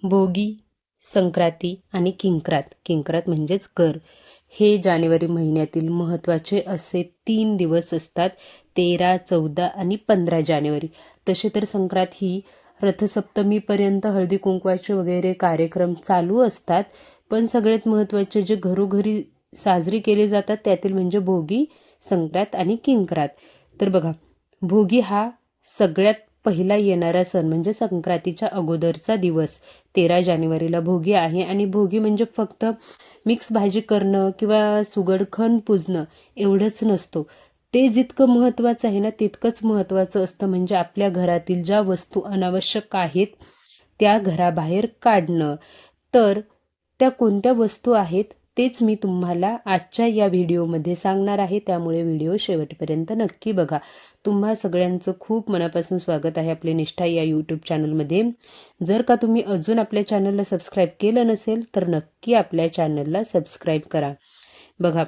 भोगी, संक्रांती आणि किंक्रात. किंक्रात म्हणजेच कर. हे जानेवारी महिन्यातील महत्त्वाचे असे 3 दिवस असतात. 13, 14 आणि 15 जानेवारी. तसे तर संक्रांत ही रथसप्तमीपर्यंत हळदी कुंकवाचे वगैरे कार्यक्रम चालू असतात. पण सगळ्यात महत्त्वाचे जे घरोघरी साजरी केले जातात त्यातील म्हणजे भोगी, संक्रांत आणि किंक्रात. तर बघा, भोगी हा सगळ्यात पहिला येणारा सण म्हणजे संक्रांतीच्या अगोदरचा दिवस 13 जानेवारीला भोगी आहे. आणि भोगी म्हणजे फक्त मिक्स भाजी करणं किंवा सुगडखण पूजणं एवढंच नसतो. ते जितकं महत्त्वाचं आहे ना तितकंच महत्त्वाचं असतं म्हणजे आपल्या घरातील ज्या वस्तू अनावश्यक आहेत त्या घराबाहेर काढणं. तर त्या कोणत्या वस्तू आहेत तेच मी तुम्हाला आजच्या या व्हिडिओमध्ये सांगणार आहे, त्यामुळे व्हिडिओ शेवटपर्यंत नक्की बघा. तुम्हा सगळ्यांचं खूप मनापासून स्वागत आहे आपले निष्ठा या यूट्यूब चॅनलमध्ये. जर का तुम्ही अजून आपल्या चॅनलला सबस्क्राईब केलं नसेल तर नक्की आपल्या चॅनलला सबस्क्राईब करा. बघा,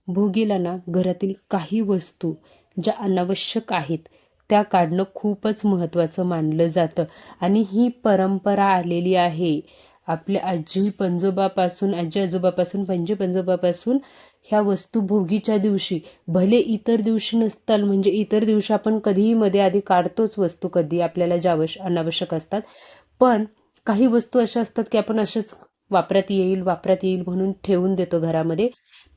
भोगीला ना घरातील काही वस्तू ज्या अनावश्यक आहेत त्या काढणं खूपच महत्त्वाचं मानलं जातं. आणि ही परंपरा आलेली आहे आपल्या आजी आजोबापासून पणजी पंजोबापासून. ह्या वस्तू भोगीच्या दिवशी, भले इतर दिवशी नसतात, म्हणजे इतर दिवशी आपण कधीही मध्ये आधी काढतोच वस्तू कधी आपल्याला ज्या अनावश्यक असतात, पण काही वस्तू अशा असतात की आपण अशाच वापरात येईल म्हणून ठेवून देतो घरामध्ये,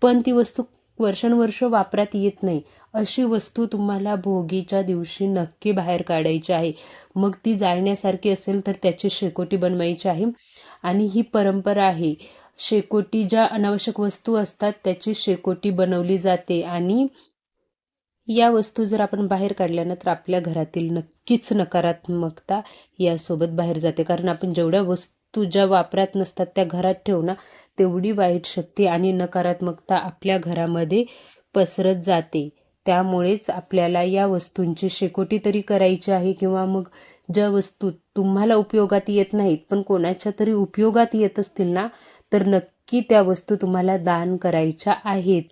पण ती वस्तू वर्षानुवर्ष वापरात येत नाही. अशी वस्तू तुम्हाला भोगीच्या दिवशी नक्की बाहेर काढायची आहे. मग ती जाळण्यासारखी असेल तर त्याची शेकोटी बनवायची आहे. आणि ही परंपरा आहे. शेकोटी ज्या अनावश्यक वस्तू असतात त्याची शेकोटी बनवली जाते. आणि या वस्तू जर आपण बाहेर काढल्या ना तर आपल्या घरातील नक्कीच नकारात्मकता यासोबत बाहेर जाते. कारण आपण जेवढ्या वस्तू ज्या वापरात नसतात त्या घरात ठेवू ना, तेवढी वाईट शक्ती आणि नकारात्मकता आपल्या घरामध्ये पसरत जाते. त्यामुळेच आपल्याला या वस्तूंची शेकोटी तरी करायची आहे. किंवा मग ज्या वस्तू तुम्हाला उपयोगात येत नाहीत पण कोणाच्या तरी उपयोगात येत असतील ना, तर नक्की त्या वस्तू तुम्हाला दान करायच्या आहेत.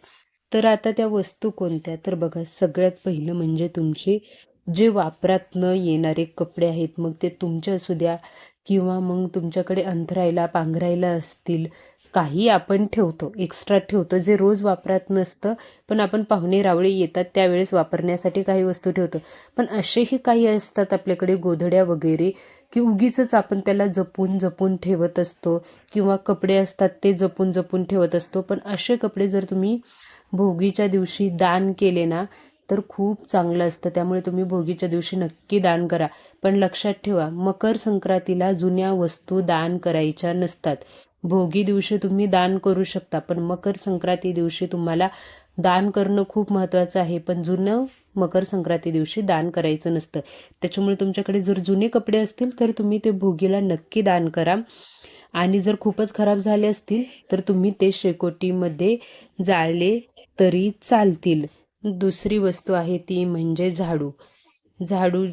तर आता त्या वस्तू कोणत्या? तर बघा, सगळ्यात पहिलं म्हणजे तुमचे जे वापरात न येणारे कपडे आहेत, मग ते तुमचे असू द्या किंवा मग तुमच्याकडे अंथरायला पांघरायला असतील, काही आपण ठेवतो, एक्स्ट्रा ठेवतो जे रोज वापरात नसतं, पण आपण पाहुणे रावळे येतात त्यावेळेस वापरण्यासाठी काही वस्तू ठेवतो. पण असेही काही असतात आपल्याकडे गोधड्या वगैरे की उगीचच आपण त्याला जपून जपून ठेवत असतो, किंवा कपडे असतात ते जपून जपून ठेवत असतो. पण असे कपडे जर तुम्ही भोगीच्या दिवशी दान केले ना तर खूप चांगलं असतं. त्यामुळे तुम्ही भोगीच्या दिवशी नक्की दान करा. पण लक्षात ठेवा, मकर संक्रांतीला जुन्या वस्तू दान करायच्या नसतात. भोगी दिवशी तुम्ही दान करू शकता, पण मकर संक्रांती दिवशी तुम्हाला दान करणं खूप महत्त्वाचं आहे. पण जुनं मकर संक्रांती दिवशी दान करायचं नसतं. त्याच्यामुळे तुमच्याकडे जर जुने कपडे असतील तर तुम्ही ते भोगीला नक्की दान करा. आणि जर खूपच खराब झाले असतील तर तुम्ही ते शेकोटीमध्ये जाळले तरी चालतील. दुसरी वस्तू आहे ती म्हणजे झाडू. झाडू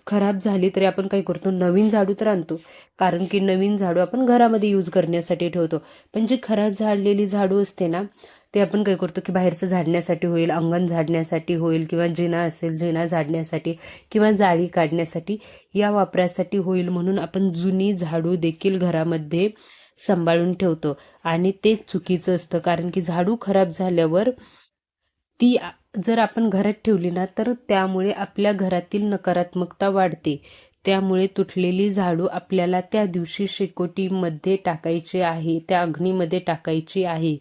खराब झाली तरी आपण काय करतो, नवीन झाडू तर आणतो, कारण की नवीन झाडू आपण घरामध्ये यूज करण्यासाठी ठेवतो. पण जी खराब झालेली झाडू असते ना, ते आपण काय करतो की बाहेरचं झाडण्यासाठी होईल, अंगण झाडण्यासाठी होईल, किंवा जिना असेल जिना झाडण्यासाठी, किंवा जाळी काढण्यासाठी, या वापरासाठी होईल म्हणून आपण जुनी झाडू देखील घरामध्ये सांभाळून ठेवतो. आणि ते चुकीचं असतं, कारण की झाडू खराब झाल्यावर ती जर आपण घरात ठेवली ना तर त्यामुळे आपल्या घरातील नकारात्मकता वाढते. त्यामुळे तुटलेली झाडू आपल्याला त्या दिवशी शेकोटीमध्ये टाकायची आहे, त्या अग्नीमध्ये टाकायची आहे.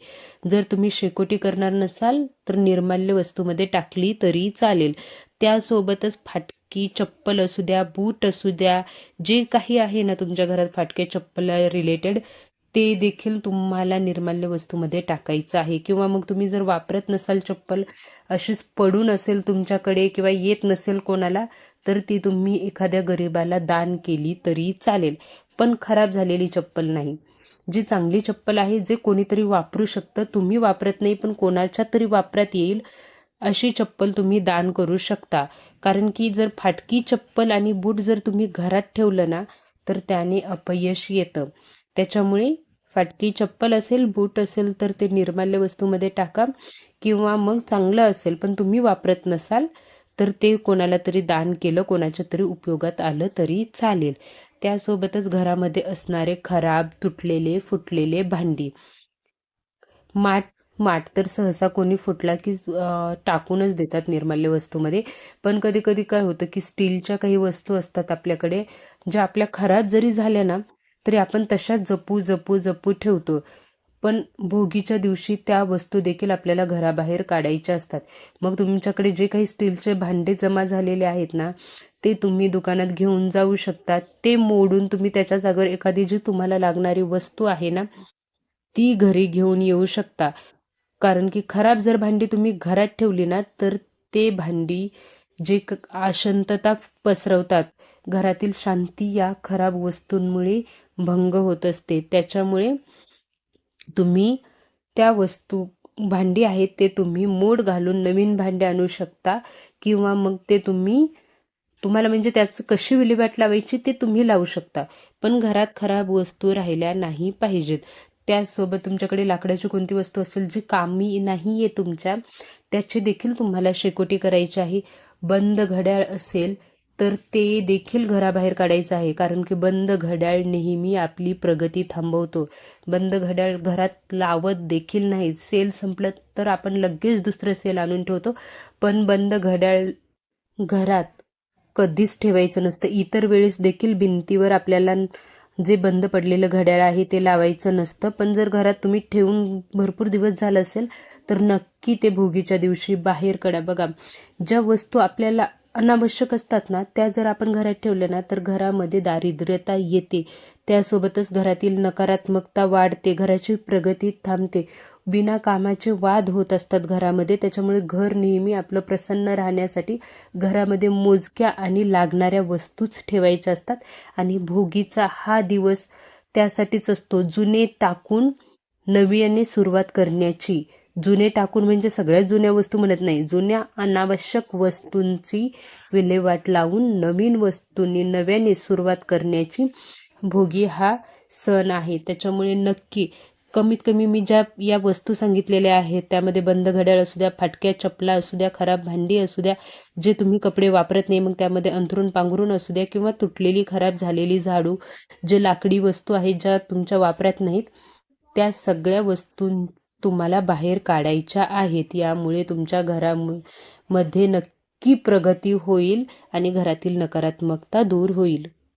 जर तुम्ही शेकोटी करणार नसाल तर निर्माल्य वस्तूमध्ये टाकली तरी चालेल. त्यासोबतच फाटकी चप्पल असू द्या, बूट असू द्या, जे काही आहे ना तुमच्या घरात फाटके चप्पल रिलेटेड, ते देखील तुम्हाला निर्माल्य वस्तूमध्ये टाकायचं आहे. किंवा मग तुम्ही जर वापरत नसाल चप्पल, अशीच पडून असेल तुमच्याकडे किंवा येत नसेल कोणाला, तर ती तुम्ही एखाद्या गरिबाला दान केली तरी चालेल. पण खराब झालेली चप्पल नाही. जी चांगली चप्पल आहे, जे कोणीतरी वापरू शकतं, तुम्ही वापरत नाही पण कोणाच्या तरी वापरात येईल, अशी चप्पल तुम्ही दान करू शकता. कारण की जर फाटकी चप्पल आणि बूट जर तुम्ही घरात ठेवलं ना तर त्याने अपयश येतं. त्याच्यामुळे फाटकी चप्पल असेल, बूट असेल तर ते निर्माल्य वस्तूमध्ये टाका. किंवा मग चांगलं असेल पण तुम्ही वापरत नसाल तर ते कोणाला तरी दान केलं, कोणाच्या तरी उपयोगात आलं तरी चालेल. त्यासोबतच घरामध्ये असणारे खराब, तुटलेले, फुटलेले भांडी. माठ माठ तर सहसा कोणी फुटला की टाकूनच देतात निर्माल्य वस्तूमध्ये. पण कधी कधी काय होतं की स्टीलच्या काही वस्तू असतात आपल्याकडे, ज्या आपल्या खराब जरी झाल्या ना तरी आपण तशाच जपू जपू जपू ठेवतो. पण भोगीच्या दिवशी त्या वस्तू देखील आपल्याला घराबाहेर काढायच्या असतात. मग तुमच्याकडे जे काही स्टीलचे भांडे जमा झालेले आहेत ना, ते तुम्ही दुकानात घेऊन जाऊ शकता. ते मोडून तुम्ही त्याच्या जागेवर एखादी जी तुम्हाला लागणारी वस्तू आहे ना, ती घरी घेऊन येऊ शकता. कारण की खराब जर भांडी तुम्ही घरात ठेवली ना, तर ते भांडी जे अशांतता पसरवतात, घरातील शांती या खराब वस्तूंमुळे भंग होत असते. त्याच्यामुळे तुम्ही त्या वस्तू भांडी आहेत ते तुम्ही मोड घालून नवीन भांडे आणू शकता, किंवा मग ते तुम्हाला म्हणजे त्याचं कशी विल्हेवाट लावायची ते तुम्ही लावू शकता. पण घरात खराब वस्तू राहिल्या नाही पाहिजेत. त्याचसोबत तुमच्याकडे लाकडाची कोणती वस्तू असेल जी कामी नाही आहे तुमच्या, त्याची देखील तुम्हाला शेकोटी करायची आहे. बंद घड्याळ असेल तर ते देखील घराबाहेर काढायचं आहे, कारण की बंद घड्याळ नेहमी आपली प्रगती थांबवतो. बंद घड्याळ घरात लावत देखील नाही. सेल संपलं तर आपण लगेच दुसरं सेल आणून ठेवतो, पण बंद घड्याळ घरात कधीच ठेवायचं नसतं. इतर वेळेस देखील भिंतीवर आपल्याला जे बंद पडलेलं घड्याळ आहे ते लावायचं नसतं. पण जर घरात तुम्ही ठेवून भरपूर दिवस झालं असेल तर नक्की ते भोगीच्या दिवशी बाहेर काढा. बघा, ज्या वस्तू आपल्याला अनावश्यक असतात ना, त्या जर आपण घरात ठेवल्या ना तर घरामध्ये दारिद्र्यता येते. त्यासोबतच घरातील नकारात्मकता वाढते, घराची प्रगती थांबते, बिना कामाचे वाद होत असतात घरामध्ये. त्याच्यामुळे घर नेहमी आपलं प्रसन्न राहण्यासाठी घरामध्ये मोजक्या आणि लागणाऱ्या वस्तूच ठेवायच्या असतात. आणि भोगीचा हा दिवस त्यासाठीच असतो, जुने टाकून नव्याने सुरुवात करण्याची. जुने टाकून म्हणजे सगळ्यात जुन्या वस्तू म्हणत नाही, जुन्या अनावश्यक वस्तूंची विल्हेवाट लावून नवीन वस्तूंनी नव्याने सुरुवात करण्याची भोगी हा सण आहे. त्याच्यामुळे नक्की कमीत कमी मी ज्या या वस्तू सांगितलेल्या आहेत त्यामध्ये बंद घड्याळ असू द्या, फाटक्या चपला असू द्या, खराब भांडी असू द्या, जे तुम्ही कपडे वापरत नाही मग त्यामध्ये अंथरूण पांघरूण असू द्या, किंवा तुटलेली खराब झालेली झाडू, जे लाकडी वस्तू आहेत ज्या तुमच्या वापरात नाहीत, त्या सगळ्या वस्तू तुम्हाला बाहेर काढायच्या आहेत. यामुळे तुमच्या घरामध्ये नक्की प्रगती होईल आणि घरातील नकारात्मकता दूर होईल.